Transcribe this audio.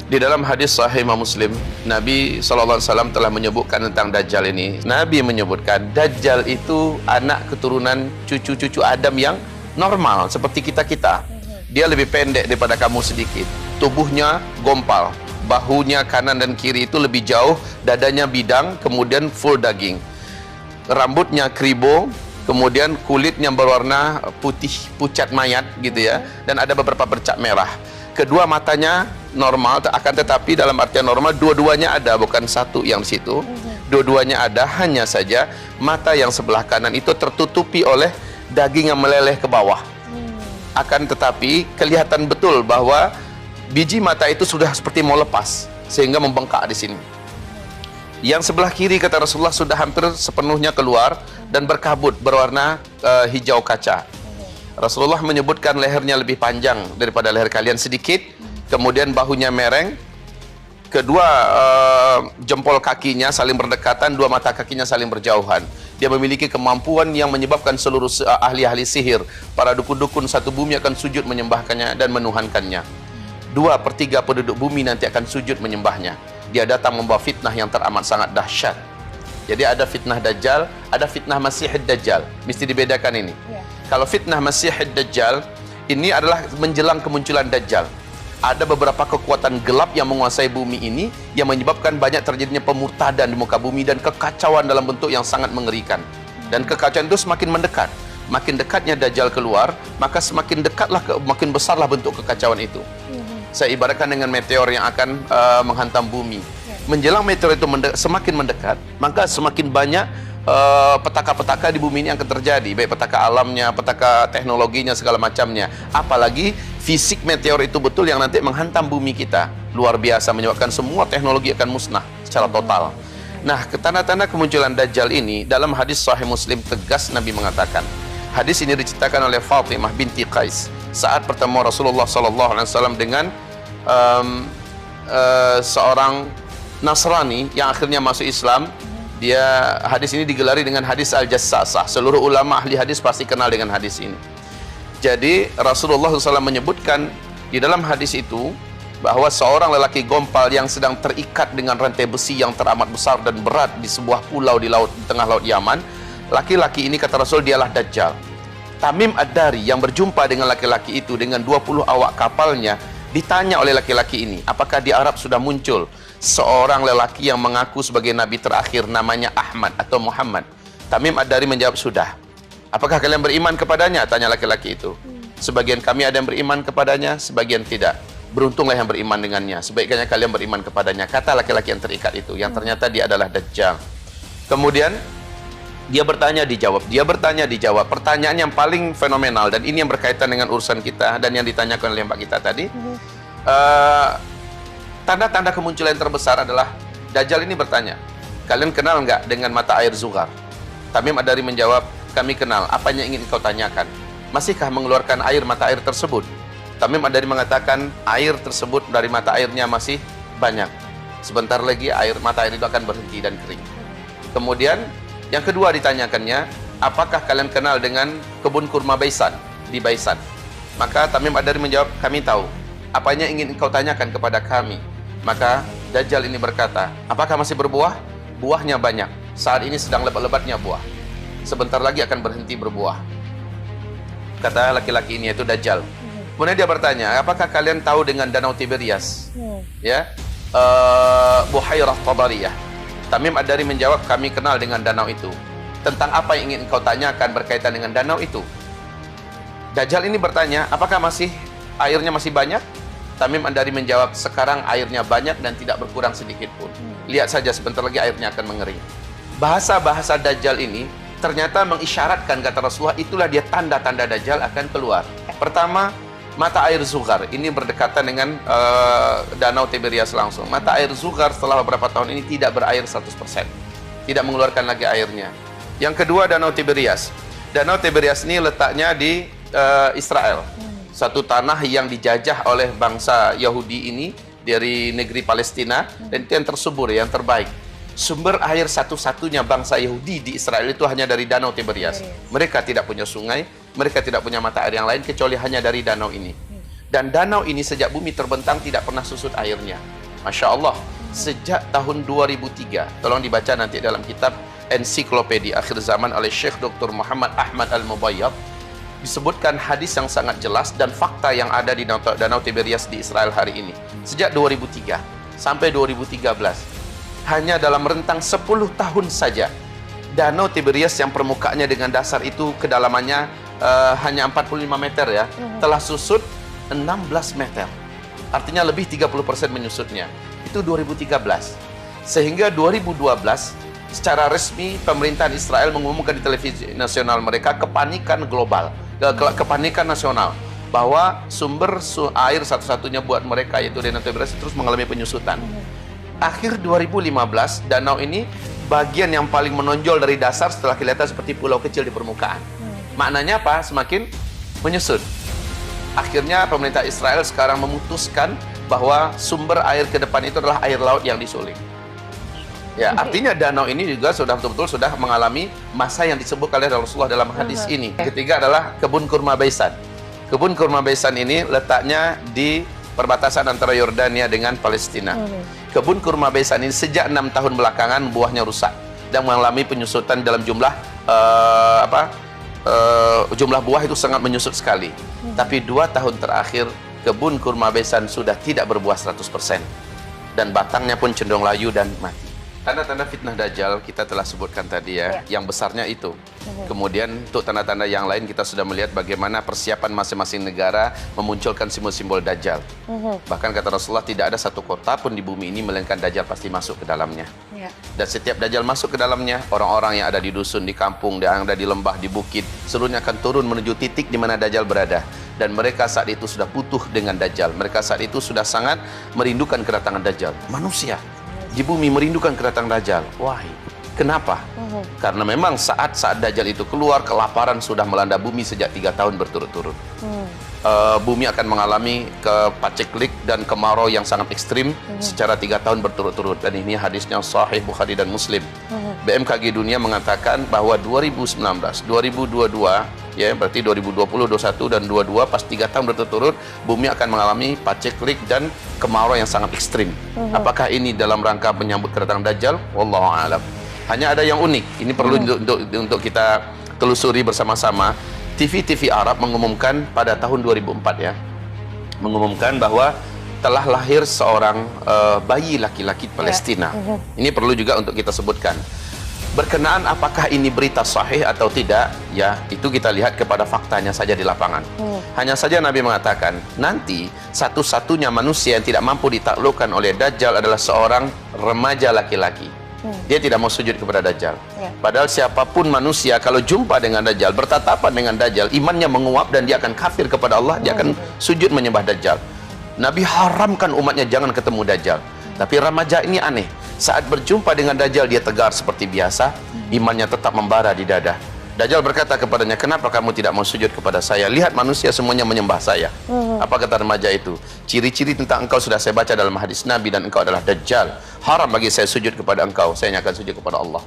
Di dalam hadis Sahih Imam Muslim, Nabi SAW telah menyebutkan tentang Dajjal ini. Nabi menyebutkan Dajjal itu anak keturunan cucu-cucu Adam yang normal seperti kita-kita. Dia lebih pendek daripada kamu sedikit. Tubuhnya gompal, bahunya kanan dan kiri itu lebih jauh, dadanya bidang, kemudian full daging. Rambutnya kribo, kemudian kulitnya berwarna putih pucat mayat gitu ya, dan ada beberapa bercak merah. Kedua matanya normal, akan tetapi dalam artian normal dua-duanya ada, bukan satu yang di situ. Dua-duanya ada, hanya saja mata yang sebelah kanan itu tertutupi oleh daging yang meleleh ke bawah. Akan tetapi kelihatan betul bahwa biji mata itu sudah seperti mau lepas sehingga membengkak di sini. Yang sebelah kiri kata Rasulullah sudah hampir sepenuhnya keluar dan berkabut berwarna hijau kaca. Rasulullah menyebutkan lehernya lebih panjang daripada leher kalian sedikit, kemudian bahunya mereng, kedua jempol kakinya saling berdekatan, dua mata kakinya saling berjauhan. Dia memiliki kemampuan yang menyebabkan seluruh ahli-ahli sihir, para dukun-dukun satu bumi akan sujud menyembahkannya dan menuhankannya. 2/3 penduduk bumi nanti akan sujud menyembahnya. Dia datang membawa fitnah yang teramat sangat dahsyat. Jadi ada fitnah Dajjal, ada fitnah Masihid Dajjal. Mesti dibedakan ini. Kalau fitnah Masihid Dajjal, ini adalah menjelang kemunculan Dajjal. Ada beberapa kekuatan gelap yang menguasai bumi ini, yang menyebabkan banyak terjadinya pemurtadan di muka bumi dan kekacauan dalam bentuk yang sangat mengerikan. Dan kekacauan itu semakin mendekat. Makin dekatnya Dajjal keluar, maka semakin dekatlah, makin besarlah bentuk kekacauan itu. Saya ibaratkan dengan meteor yang akan menghantam bumi. Menjelang meteor itu semakin mendekat, maka semakin banyak petaka-petaka di bumi ini akan terjadi, baik petaka alamnya, petaka teknologinya, segala macamnya. Apalagi fisik meteor itu betul yang nanti menghantam bumi kita, luar biasa, menyebabkan semua teknologi akan musnah secara total. Nah, tanda-tanda kemunculan Dajjal ini dalam hadis Sahih Muslim tegas Nabi mengatakan. Hadis ini diceritakan oleh Fatimah binti Qais saat bertemu Rasulullah SAW dengan seorang Nasrani yang akhirnya masuk Islam. Hadis ini digelari dengan hadis Al-Jassasah. Seluruh ulama ahli hadis pasti kenal dengan hadis ini. Jadi Rasulullah SAW menyebutkan di dalam hadis itu bahwa seorang lelaki gompal yang sedang terikat dengan rantai besi yang teramat besar dan berat di sebuah pulau di tengah laut Yaman. Laki-laki ini kata Rasul dialah Dajjal. Tamim Ad-Dari yang berjumpa dengan laki-laki itu dengan 20 awak kapalnya, ditanya oleh laki-laki ini, apakah di Arab sudah muncul seorang lelaki yang mengaku sebagai nabi terakhir namanya Ahmad atau Muhammad? Tamim Ad-Dari menjawab, sudah. Apakah kalian beriman kepadanya? Tanya laki-laki itu. Sebagian kami ada yang beriman kepadanya, sebagian tidak. Beruntunglah yang beriman dengannya. Sebaiknya kalian beriman kepadanya. Kata laki-laki yang terikat itu, yang ternyata dia adalah Dajjal. Kemudian dia bertanya dijawab, dia bertanya dijawab. Pertanyaan yang paling fenomenal, dan ini yang berkaitan dengan urusan kita dan yang ditanyakan oleh Mbak kita tadi. Tanda-tanda kemunculan yang terbesar adalah Dajjal ini bertanya, kalian kenal nggak dengan mata air Zughar? Tamim Ad-Dari menjawab, kami kenal. Apanya ingin kau tanyakan? Masihkah mengeluarkan air mata air tersebut? Tamim Ad-Dari mengatakan, air tersebut dari mata airnya masih banyak. Sebentar lagi mata air itu akan berhenti dan kering. Kemudian yang kedua ditanyakannya, apakah kalian kenal dengan kebun kurma Baisan di Baisan? Maka Tamim Ad-Dari menjawab, kami tahu. Apanya ingin engkau tanyakan kepada kami? Maka Dajjal ini berkata, apakah masih berbuah? Buahnya banyak. Saat ini sedang lebat-lebatnya buah. Sebentar lagi akan berhenti berbuah. Kata laki-laki ini, yaitu Dajjal. Kemudian dia bertanya, apakah kalian tahu dengan Danau Tiberias? Ya, Buhairah Tabariyah. Tamim Ad-Dari menjawab, kami kenal dengan danau itu. Tentang apa yang ingin engkau tanyakan berkaitan dengan danau itu? Dajjal ini bertanya, apakah airnya masih banyak? Tamim Ad-Dari menjawab, sekarang airnya banyak dan tidak berkurang sedikit pun. Lihat saja, sebentar lagi airnya akan mengering. Bahasa-bahasa Dajjal ini ternyata mengisyaratkan, kata Rasulullah, itulah dia tanda-tanda Dajjal akan keluar. Pertama, mata air Zughar ini berdekatan dengan Danau Tiberias langsung. Mata air Zughar setelah beberapa tahun ini tidak berair 100%. Tidak mengeluarkan lagi airnya. Yang kedua, Danau Tiberias. Danau Tiberias ini letaknya di Israel. Satu tanah yang dijajah oleh bangsa Yahudi ini dari negeri Palestina, dan itu yang tersubur, yang terbaik. Sumber air satu-satunya bangsa Yahudi di Israel itu hanya dari Danau Tiberias. Mereka tidak punya sungai, mereka tidak punya mata air yang lain kecuali hanya dari danau ini. Dan danau ini sejak bumi terbentang tidak pernah susut airnya. Masya Allah, sejak tahun 2003, tolong dibaca nanti dalam kitab Ensiklopedia Akhir Zaman oleh Syekh Dr. Muhammad Ahmad Al-Mubayyad, disebutkan hadis yang sangat jelas dan fakta yang ada di Danau Tiberias di Israel hari ini. Sejak 2003 sampai 2013, hanya dalam rentang 10 tahun saja, Danau Tiberias yang permukaannya dengan dasar itu kedalamannya hanya 45 meter ya, telah susut 16 meter. Artinya lebih 30% menyusutnya. Itu 2013. Sehingga 2012 secara resmi pemerintahan Israel mengumumkan di televisi nasional mereka kepanikan global, kepanikan nasional, bahwa sumber air satu-satunya buat mereka yaitu Danau Tiberias terus mengalami penyusutan. Akhir 2015 danau ini bagian yang paling menonjol dari dasar setelah kelihatan seperti pulau kecil di permukaan. Maknanya apa? Semakin menyusut. Akhirnya pemerintah Israel sekarang memutuskan bahwa sumber air ke depan itu adalah air laut yang disuling. Ya, artinya danau ini juga sudah betul-betul sudah mengalami masa yang disebut oleh Rasulullah dalam hadis ini. Ketiga adalah kebun kurma Baisan. Kebun kurma Baisan ini letaknya di perbatasan antara Yordania dengan Palestina. Kebun kurma Baisan ini sejak 6 tahun belakangan buahnya rusak dan mengalami penyusutan dalam jumlah jumlah buah itu sangat menyusut sekali. Tapi 2 tahun terakhir kebun kurma Baisan sudah tidak berbuah 100% dan batangnya pun cenderung layu dan mati. Tanda-tanda fitnah Dajjal kita telah sebutkan tadi ya, yang besarnya itu. Kemudian untuk tanda-tanda yang lain kita sudah melihat bagaimana persiapan masing-masing negara memunculkan simbol-simbol Dajjal. Bahkan kata Rasulullah tidak ada satu kota pun di bumi ini melainkan Dajjal pasti masuk ke dalamnya. Dan setiap Dajjal masuk ke dalamnya, orang-orang yang ada di dusun, di kampung, yang ada di lembah, di bukit, seluruhnya akan turun menuju titik di mana Dajjal berada. Dan mereka saat itu sudah butuh dengan Dajjal. Mereka saat itu sudah sangat merindukan kedatangan Dajjal. Manusia di bumi merindukan kedatangan Dajjal. Why? Kenapa? Karena memang saat Dajjal itu keluar, kelaparan sudah melanda bumi sejak 3 tahun berturut-turut. Bumi akan mengalami paceklik dan kemarau yang sangat ekstrim secara 3 tahun berturut-turut. Dan ini hadisnya Sahih Bukhari dan Muslim. BMKG dunia mengatakan bahwa 2019, 2022, ya berarti 2020, 2021 dan 2022 pas 3 tahun berturut-turut bumi akan mengalami paceklik dan kemarau yang sangat ekstrim. Apakah ini dalam rangka menyambut kedatangan Dajjal? Wallahu a'lam. Hanya ada yang unik. Ini perlu untuk kita telusuri bersama-sama. TV Arab mengumumkan pada tahun 2004 ya, mengumumkan bahwa telah lahir seorang bayi laki-laki Palestina. Ini perlu juga untuk kita sebutkan. Berkenaan apakah ini berita sahih atau tidak, ya itu kita lihat kepada faktanya saja di lapangan. Hanya saja Nabi mengatakan, nanti satu-satunya manusia yang tidak mampu ditaklukkan oleh Dajjal adalah seorang remaja laki-laki. Dia tidak mau sujud kepada Dajjal. Padahal siapapun manusia kalau jumpa dengan Dajjal, bertatapan dengan Dajjal, imannya menguap dan dia akan kafir kepada Allah, dia akan sujud menyembah Dajjal. Nabi haramkan umatnya jangan ketemu Dajjal. Tapi remaja ini aneh. Saat berjumpa dengan Dajjal dia tegar seperti biasa, imannya tetap membara di dada. Dajjal berkata kepadanya, kenapa kamu tidak mau sujud kepada saya? Lihat manusia semuanya menyembah saya. Apa kata remaja itu? Ciri-ciri tentang engkau sudah saya baca dalam hadis Nabi dan engkau adalah Dajjal. Haram bagi saya sujud kepada engkau, saya hanya akan sujud kepada Allah.